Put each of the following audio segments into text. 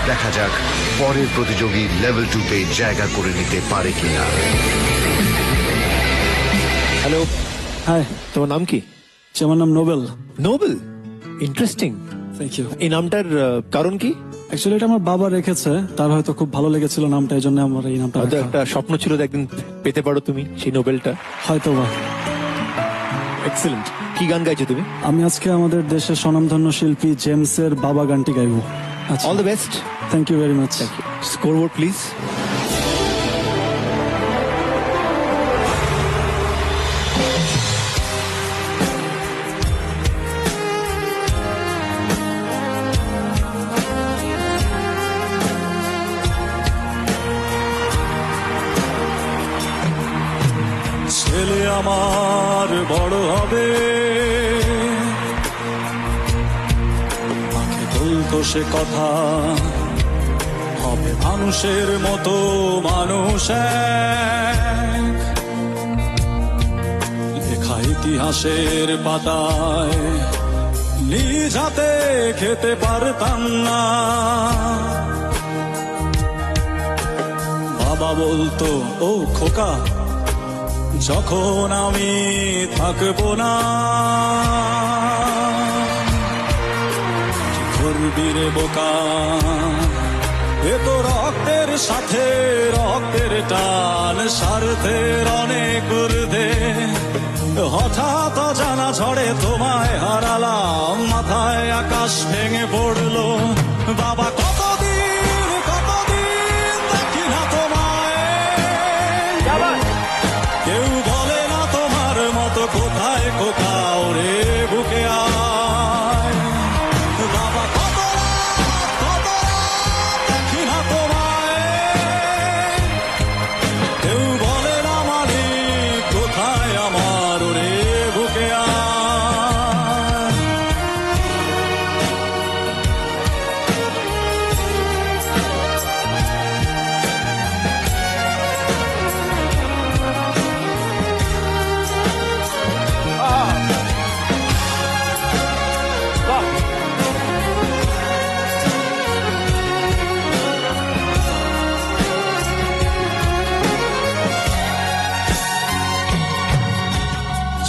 দেখা যাক পরের প্রতিযোগী লেভেল 2 তে জায়গা করে নিতে পারে কিনা। হ্যালো, হাই, তোমার নাম কি? আমার নাম Nobel. Nobel, interesting. Thank you. এই নামটার কারণ কি? অ্যাকচুয়ালি এটা আমার বাবা রেখেছে, তার হয়তো খুব ভালো লেগেছিল নামটা, এই জন্য আমার এই নামটা হয়তো রাখা। একটা স্বপ্ন ছিল যে একদিন পেতে পারো তুমি সেই নোবেলটা। হয়তো বা। এক্সেলেন্ট। কি গান গাইছো তুমি? আমি আজকে আমাদের দেশের স্বনামধন্য শিল্পী জেমসের বাবা গানটি গাইবো। আচ্ছা, all the best. Thank you very much. Scoreboard please. ছেলে আমার বড় হবে, মাকে বলতো সে কথা, হবে মানুষের মতো মানুষ এক। লেখা ইতিহাসের পাতায় নিজ হাতে খেতে পারতাম না। বাবা বলতো, ও খোকা, যখন আমি থাকবো না, কি করবি রে বোকা, এ তো রক্তের সাথে রক্তের টান, স্বার্থের অনেক ঊর্ধ্বে। হঠাৎ জানা ঝড়ে তোমায় হারালাম, মাথায় আকাশ ভেঙে পড়লো। বাবা কতদিন কতদিন দেখি না তোমায়, কেউ বলে না তোমার মতো কোথায় কোথা, ওরে বুকে আয়। বাবা কত রাত দেখি না তোমায়, কেউ বলে না মালিক কোথায় আমার, ওরে বুকে আয়।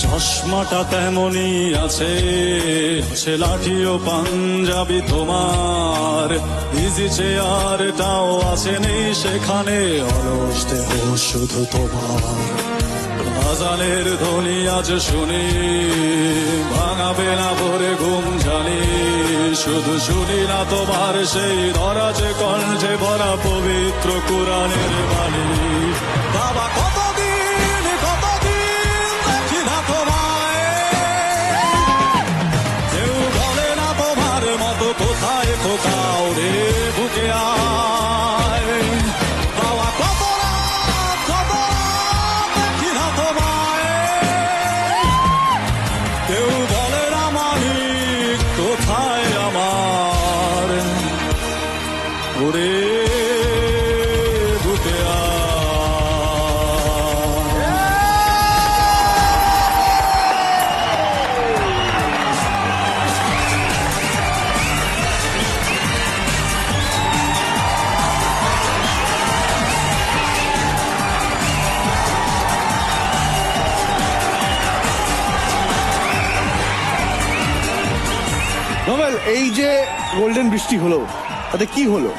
চশমাটা তেমনই আছে, সে লাঠি ও পাঞ্জাবি তোমার, ইজি চেয়ারটাও আছে নেই সেখানে, অলস দেহ শুধু তোমার। আজানের ধ্বনি আজ শুনি, ভাঙাবে না ভোরে ঘুম জানি, শুধু শুনি না তোমার সেই দরাজে কণ্ঠে ভরা পবিত্র কোরআনের বাণী। বাবা কতদিন কতদিন দেখি না তোমায়, কেউ বলে না তোমার মতো কোথায় কোথাও, রে বুকে আয়। বাবা কত রাত দেখি না তোমায়, কেউ বলে না মালিক কোথায় আমার, ওরে বুকে আয়। নোবেল, এই যে গোল্ডেন বৃষ্টি হলো তাতে কি হলো?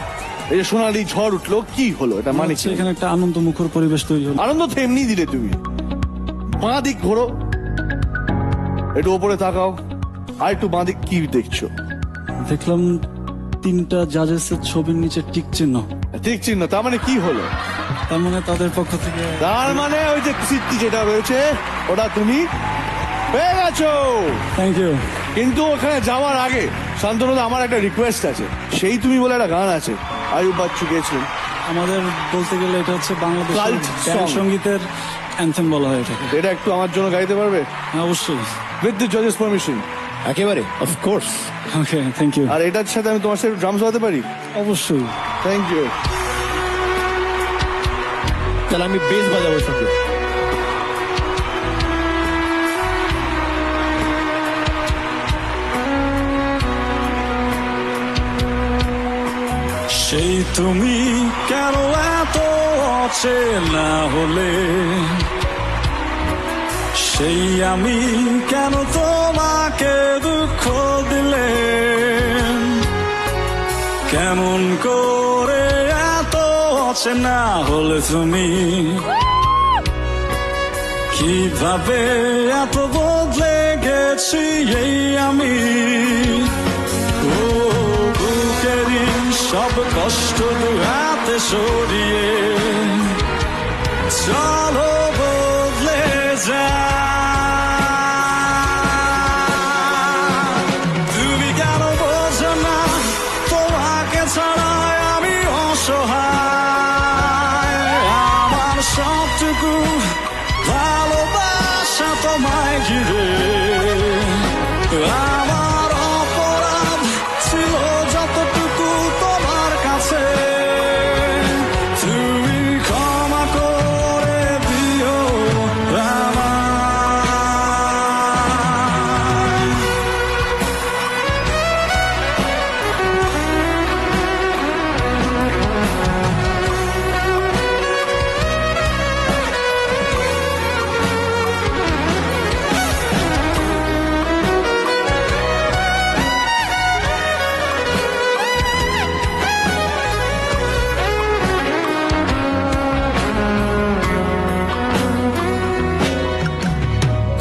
এই যে সোনালি ঝড় উঠলো, কি হলো? এটা মানে কি? এখানে একটা আনন্দ মুখর পরিবেশ তৈরি হলো। আনন্দ তো এমনি দিলে তুমি। বাঁ দিক ঘোরো, একটু ওপরে তাকাও, আর একটু বাঁ দিক কি দেখছো? দেখলাম 3টা জাজেসের ছবির নিচে টিক চিহ্ন, ঠিক চিহ্ন, তার মানে কি হলো? তার মানে তাদের পক্ষ থেকে। তার মানে ওই যে সিদ্ধি যেটা রয়েছে ওটা তুমি পেয়ে গেছো। Thank you. কিন্তু ওখানে যাওয়ার আগে শান্তনুদা, আমার একটা রিকোয়েস্ট আছে। সেই তুমি বলে একটা গান আছে, আয়ুব বাচ্চু গেছিলেন, আমাদের বলতে গেলে এটা হচ্ছে বাংলাদেশের Cult ব্যান্ড song। সঙ্গীতের অ্যান্থেম বলা হয় এটাকে। এটা একটু আমার জন্য গাইতে পারবে? হ্যাঁ, অবশ্যই। উইথ দ্য জজেস পারমিশন। একেবারে, অফকোর্স। Okay, thank you. আর এটার সাথে আমি তোমার সাথে ড্রামস বাজাতে পারি? অবশ্যই। Thank you. তাহলে আমি বেস বাজাবো সঙ্গে। সেই তুমি কেন এত অচেনা হলে, সেই আমি কেন তোমাকে দুঃখ দিলে, কেমন করে এত অচেনা হলে তুমি, কিভাবে এত বদলে গেছি এই আমি। ও বুকেরই সব কষ্ট দু হাতে সরিয়ে চলো বদলে যা। তুমি কেন বোঝো না তোমাকে ছাড়া আমি অসহায়, আমার সবটুকু ভালোবাসা তোমায় ঘিরে, আমার অপরাধ ছিল যতটুকু তোমার কাছে, তুমি ক্ষমা করে দিও আমায়।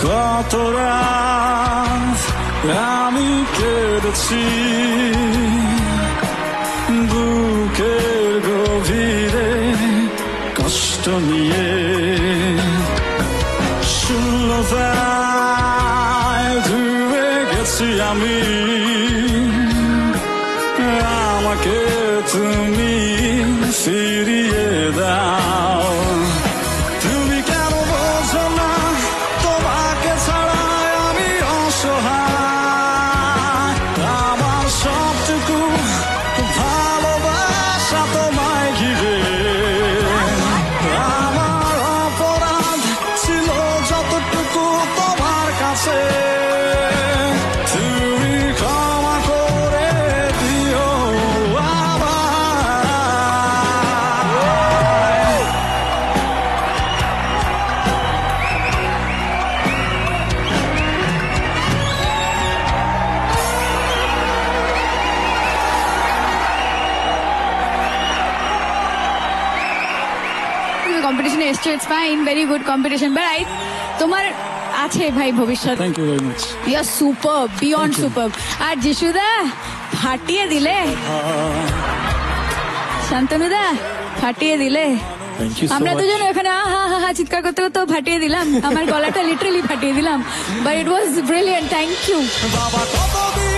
কত রাত আমি কেঁদেছি বুকের গভীরে কষ্ট নিয়ে, শূন্যতায় ধুয়ে গেছি আমি, আমাকে তুমি ফিরিয়ে দাও। তুমি কেন বোঝো না তোমাকে ছাড়া আমি অসহায়, আমার সবটুকু ভালোবাসা তোমায় ঘিরে, আমার অপরাধ ছিল যতটুকু তোমার কাছে, তুমি ক্ষমা করে দিও আমায়। কম্পিটিশনে এসছো, it's fine, very good competition, but তোমার আছে ভাই ভবিষ্যৎ। Thank you very much. You are super, beyond super. আর যিশুদা ফাটিয়ে দিলে, শান্তনুদা ফাটিয়ে দিলে, থ্যাংক ইউ সো আমরা মাচ। দুজন ওখানে হা হা হা চিৎকার করতে করতে ফাটিয়ে দিলাম, আমার গলাটা লিটারালি ফাটিয়ে দিলাম, but it was brilliant, thank you. বাবা কতদিন